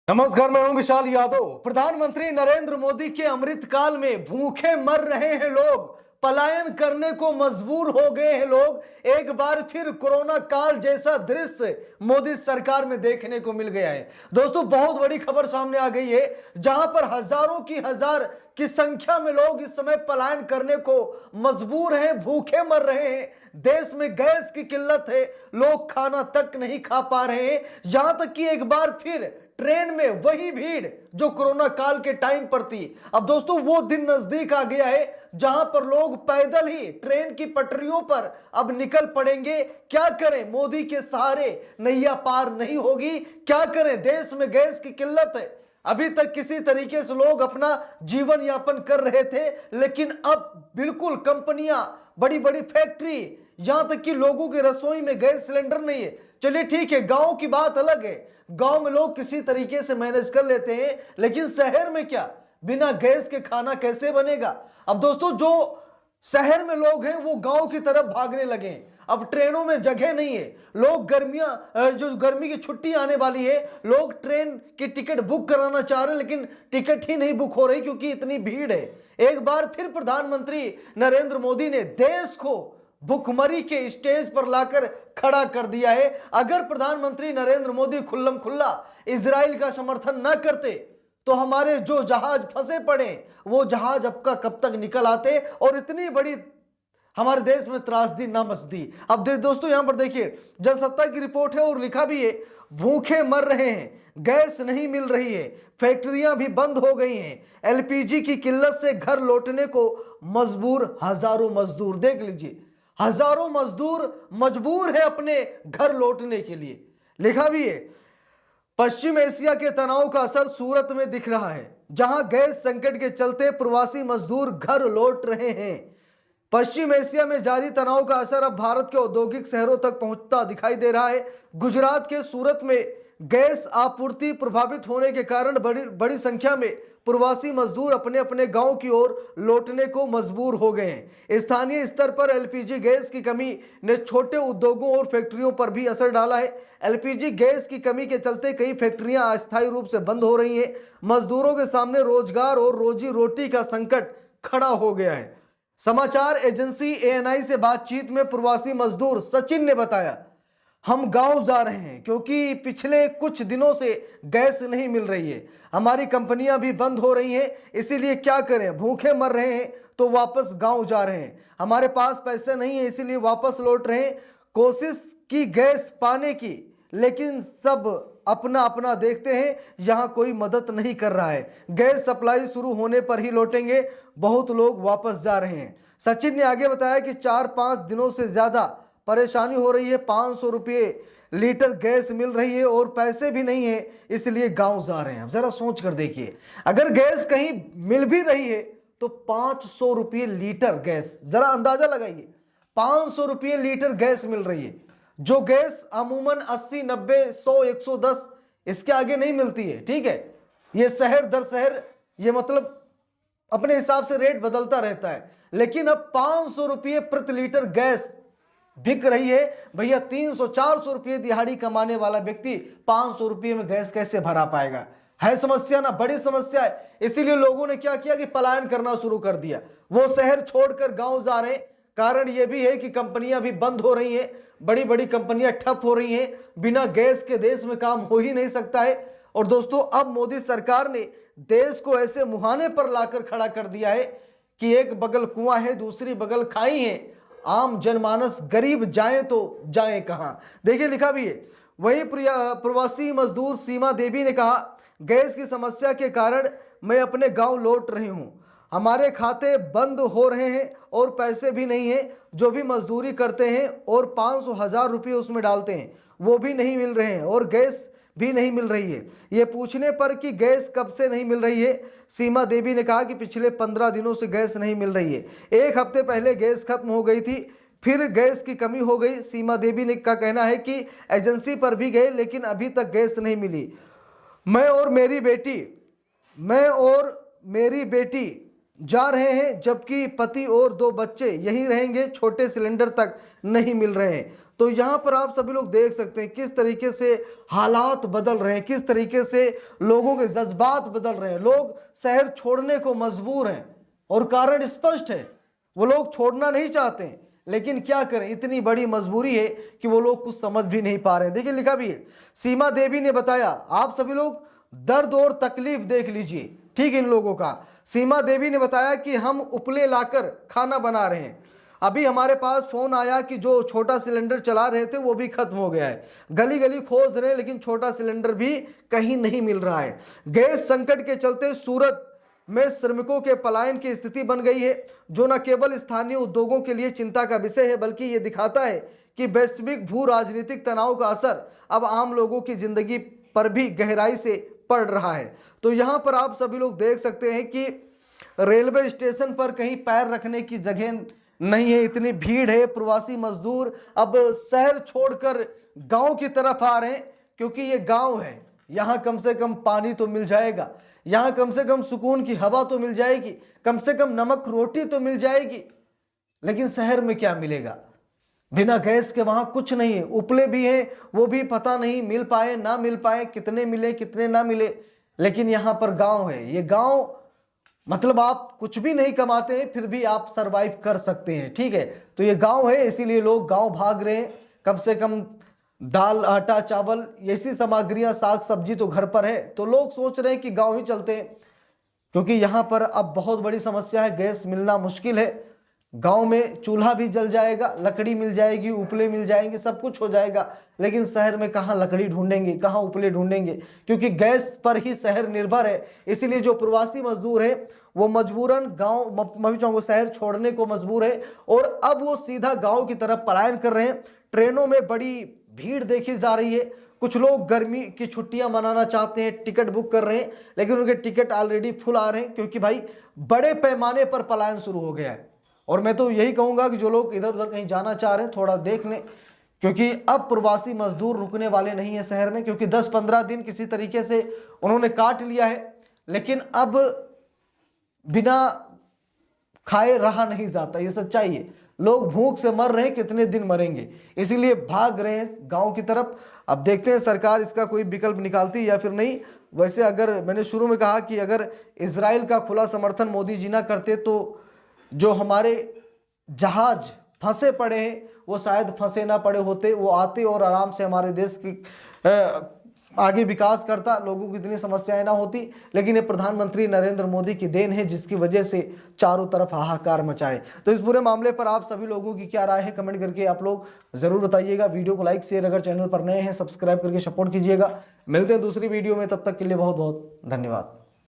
नमस्कार, मैं हूं विशाल यादव। प्रधानमंत्री नरेंद्र मोदी के अमृत काल में भूखे मर रहे हैं लोग, पलायन करने को मजबूर हो गए हैं लोग। एक बार फिर कोरोना काल जैसा दृश्य मोदी सरकार में देखने को मिल गया है। दोस्तों, बहुत बड़ी खबर सामने आ गई है, जहां पर हजारों की हजार की संख्या में लोग इस समय पलायन करने को मजबूर हैं, भूखे मर रहे हैं। देश में गैस की किल्लत है, लोग खाना तक नहीं खा पा रहे हैं। यहां तक कि एक बार फिर ट्रेन में वही भीड़ जो कोरोना काल के टाइम पर थी। अब दोस्तों, वो दिन नजदीक आ गया है जहां पर लोग पैदल ही ट्रेन की पटरियों पर अब निकल पड़ेंगे। क्या करें, मोदी के सहारे नैया पार नहीं होगी। क्या करें, देश में गैस की किल्लत है। अभी तक किसी तरीके से लोग अपना जीवन यापन कर रहे थे, लेकिन अब बिल्कुल कंपनियां, बड़ी बड़ी फैक्ट्री, यहां तक कि लोगों की रसोई में गैस सिलेंडर नहीं है। चलिए ठीक है, गांव की बात अलग है, गांव में लोग किसी तरीके से मैनेज कर लेते हैं, लेकिन शहर में क्या, बिना गैस के खाना कैसे बनेगा। अब दोस्तों, जो शहर में लोग हैं वो गांव की तरफ भागने लगे हैं। अब ट्रेनों में जगह नहीं है, लोग जो गर्मी की छुट्टी आने वाली है, लोग ट्रेन की टिकट बुक कराना चाह रहे हैं, लेकिन टिकट ही नहीं बुक हो रही क्योंकि इतनी भीड़ है। एक बार फिर प्रधानमंत्री नरेंद्र मोदी ने देश को भुखमरी के स्टेज पर लाकर खड़ा कर दिया है। अगर प्रधानमंत्री नरेंद्र मोदी खुल्लम खुल्ला इजराइल का समर्थन न करते तो हमारे जो जहाज फंसे पड़े वो जहाज अब का कब तक निकल आते और इतनी बड़ी हमारे देश में त्रासदी ना मचती। अब दोस्तों, यहां पर देखिए, जनसत्ता की रिपोर्ट है और लिखा भी है, भूखे मर रहे हैं, गैस नहीं मिल रही है, फैक्ट्रियां भी बंद हो गई हैं, एलपीजी की किल्लत से घर लौटने को मजबूर हजारों मजदूर। देख लीजिए, हजारों मजदूर मजबूर है अपने घर लौटने के लिए। लिखा भी है, पश्चिम एशिया के तनाव का असर सूरत में दिख रहा है, जहां गैस संकट के चलते प्रवासी मजदूर घर लौट रहे हैं। पश्चिम एशिया में जारी तनाव का असर अब भारत के औद्योगिक शहरों तक पहुंचता दिखाई दे रहा है। गुजरात के सूरत में गैस आपूर्ति प्रभावित होने के कारण बड़ी संख्या में प्रवासी मजदूर अपने अपने गांव की ओर लौटने को मजबूर हो गए हैं। स्थानीय स्तर पर एलपीजी गैस की कमी ने छोटे उद्योगों और फैक्ट्रियों पर भी असर डाला है। एलपीजी गैस की कमी के चलते कई फैक्ट्रियां अस्थायी रूप से बंद हो रही हैं। मजदूरों के सामने रोजगार और रोजी रोटी का संकट खड़ा हो गया है। समाचार एजेंसी एएनआई से बातचीत में प्रवासी मजदूर सचिन ने बताया, हम गांव जा रहे हैं क्योंकि पिछले कुछ दिनों से गैस नहीं मिल रही है, हमारी कंपनियां भी बंद हो रही हैं, इसीलिए क्या करें, भूखे मर रहे हैं तो वापस गांव जा रहे हैं, हमारे पास पैसे नहीं है इसीलिए वापस लौट रहे हैं। कोशिश की गैस पाने की, लेकिन सब अपना अपना देखते हैं, यहां कोई मदद नहीं कर रहा है। गैस सप्लाई शुरू होने पर ही लौटेंगे, बहुत लोग वापस जा रहे हैं। सचिन ने आगे बताया कि 4-5 दिनों से ज्यादा परेशानी हो रही है, 500 रुपये लीटर गैस मिल रही है और पैसे भी नहीं है, इसलिए गांव जा रहे हैं। जरा सोच कर देखिए, अगर गैस कहीं मिल भी रही है तो 500 रुपये लीटर गैस, जरा अंदाजा लगाइए, 500 रुपये लीटर गैस मिल रही है, जो गैस अमूमन 80, 90, 100, 110 इसके आगे नहीं मिलती है। ठीक है, ये शहर दर शहर, ये मतलब अपने हिसाब से रेट बदलता रहता है, लेकिन अब 500 रुपये प्रति लीटर गैस बिक रही है। भैया 300-400 रुपये दिहाड़ी कमाने वाला व्यक्ति 500 रुपये में गैस कैसे भरा पाएगा। है समस्या ना, बड़ी समस्या है। इसीलिए लोगों ने क्या किया कि पलायन करना शुरू कर दिया, वो शहर छोड़कर गांव जा रहे हैं। कारण यह भी है कि कंपनियां भी बंद हो रही हैं, बड़ी बड़ी कंपनियां ठप हो रही हैं, बिना गैस के देश में काम हो ही नहीं सकता है। और दोस्तों, अब मोदी सरकार ने देश को ऐसे मुहाने पर लाकर खड़ा कर दिया है कि एक बगल कुआं है, दूसरी बगल खाई है, आम जनमानस गरीब जाए तो जाए कहां। देखिए, लिखा भी है, वहीं प्रवासी मजदूर सीमा देवी ने कहा, गैस की समस्या के कारण मैं अपने गांव लौट रही हूं, हमारे खाते बंद हो रहे हैं और पैसे भी नहीं है, जो भी मजदूरी करते हैं और 500,000 रुपये उसमें डालते हैं वो भी नहीं मिल रहे हैं और गैस भी नहीं मिल रही है। ये पूछने पर कि गैस कब से नहीं मिल रही है, सीमा देवी ने कहा कि पिछले 15 दिनों से गैस नहीं मिल रही है, 1 हफ्ते पहले गैस खत्म हो गई थी, फिर गैस की कमी हो गई। सीमा देवी ने का कहना है कि एजेंसी पर भी गए लेकिन अभी तक गैस नहीं मिली। मैं और मेरी बेटी जा रहे हैं, जबकि पति और 2 बच्चे यहीं रहेंगे, छोटे सिलेंडर तक नहीं मिल रहे हैं। तो यहाँ पर आप सभी लोग देख सकते हैं किस तरीके से हालात बदल रहे हैं, किस तरीके से लोगों के जज्बात बदल रहे हैं। लोग शहर छोड़ने को मजबूर हैं और कारण स्पष्ट है, वो लोग छोड़ना नहीं चाहते हैं, लेकिन क्या करें, इतनी बड़ी मजबूरी है कि वो लोग कुछ समझ भी नहीं पा रहे हैं। देखिए लिखा भी है, सीमा देवी ने बताया, आप सभी लोग दर्द और तकलीफ देख लीजिए, ठीक इन लोगों का। सीमा देवी ने बताया कि हम उपले लाकर खाना बना रहे हैं। अभी हमारे पास फोन आया कि जो छोटा सिलेंडर चला रहे थे वो भी खत्म हो गया है, गली गली खोज रहे हैं लेकिन छोटा सिलेंडर भी कहीं नहीं मिल रहा है। गैस संकट के चलते सूरत में श्रमिकों के पलायन की स्थिति बन गई है, जो न केवल स्थानीय उद्योगों के लिए चिंता का विषय है बल्कि ये दिखाता है कि वैश्विक भू राजनीतिक तनाव का असर अब आम लोगों की जिंदगी पर भी गहराई से पड़ रहा है। तो यहाँ पर आप सभी लोग देख सकते हैं कि रेलवे स्टेशन पर कहीं पैर रखने की जगह नहीं है, इतनी भीड़ है। प्रवासी मजदूर अब शहर छोड़कर गांव की तरफ आ रहे हैं, क्योंकि ये गांव है, यहाँ कम से कम पानी तो मिल जाएगा, यहाँ कम से कम सुकून की हवा तो मिल जाएगी, कम से कम नमक रोटी तो मिल जाएगी। लेकिन शहर में क्या मिलेगा, बिना गैस के वहां कुछ नहीं है। उपले भी हैं, वो भी पता नहीं मिल पाए ना मिल पाए, कितने मिले कितने ना मिले। लेकिन यहाँ पर गांव है, ये गांव मतलब आप कुछ भी नहीं कमाते हैं फिर भी आप सरवाइव कर सकते हैं, ठीक है। तो ये गांव है, इसीलिए लोग गांव भाग रहे हैं। कम से कम दाल आटा चावल ऐसी सामग्रियां साग सब्जी तो घर पर है, तो लोग सोच रहे हैं कि गांव ही चलते हैं, क्योंकि यहाँ पर अब बहुत बड़ी समस्या है, गैस मिलना मुश्किल है। गांव में चूल्हा भी जल जाएगा, लकड़ी मिल जाएगी, उपले मिल जाएंगे, सब कुछ हो जाएगा। लेकिन शहर में कहाँ लकड़ी ढूंढेंगे, कहाँ उपले ढूंढेंगे, क्योंकि गैस पर ही शहर निर्भर है। इसीलिए जो प्रवासी मजदूर है वो मजबूरन गांव मैं चाहूँगा शहर छोड़ने को मजबूर है, और अब वो सीधा गाँव की तरफ पलायन कर रहे हैं। ट्रेनों में बड़ी भीड़ देखी जा रही है। कुछ लोग गर्मी की छुट्टियां मनाना चाहते हैं, टिकट बुक कर रहे हैं, लेकिन उनके टिकट ऑलरेडी फुल आ रहे हैं, क्योंकि भाई बड़े पैमाने पर पलायन शुरू हो गया है। और मैं तो यही कहूंगा कि जो लोग इधर उधर कहीं जाना चाह रहे हैं थोड़ा देख लें, क्योंकि अब प्रवासी मजदूर रुकने वाले नहीं है शहर में, क्योंकि 10-15 दिन किसी तरीके से उन्होंने काट लिया है, लेकिन अब बिना खाए रहा नहीं जाता, ये सच्चाई है। लोग भूख से मर रहे हैं, कितने दिन मरेंगे, इसीलिए भाग रहे हैं गांव की तरफ। अब देखते हैं सरकार इसका कोई विकल्प निकालती है या फिर नहीं। वैसे अगर मैंने शुरू में कहा कि अगर इजराइल का खुला समर्थन मोदी जी ना करते तो जो हमारे जहाज फंसे पड़े हैं वो शायद फंसे ना पड़े होते, वो आते और आराम से हमारे देश की आगे विकास करता, लोगों की इतनी समस्याएं ना होती। लेकिन ये प्रधानमंत्री नरेंद्र मोदी की देन है, जिसकी वजह से चारों तरफ हाहाकार मचाए। तो इस पूरे मामले पर आप सभी लोगों की क्या राय है, कमेंट करके आप लोग जरूर बताइएगा। वीडियो को लाइक शेयर, अगर चैनल पर नए हैं सब्सक्राइब करके सपोर्ट कीजिएगा। मिलते हैं दूसरी वीडियो में, तब तक के लिए बहुत बहुत धन्यवाद।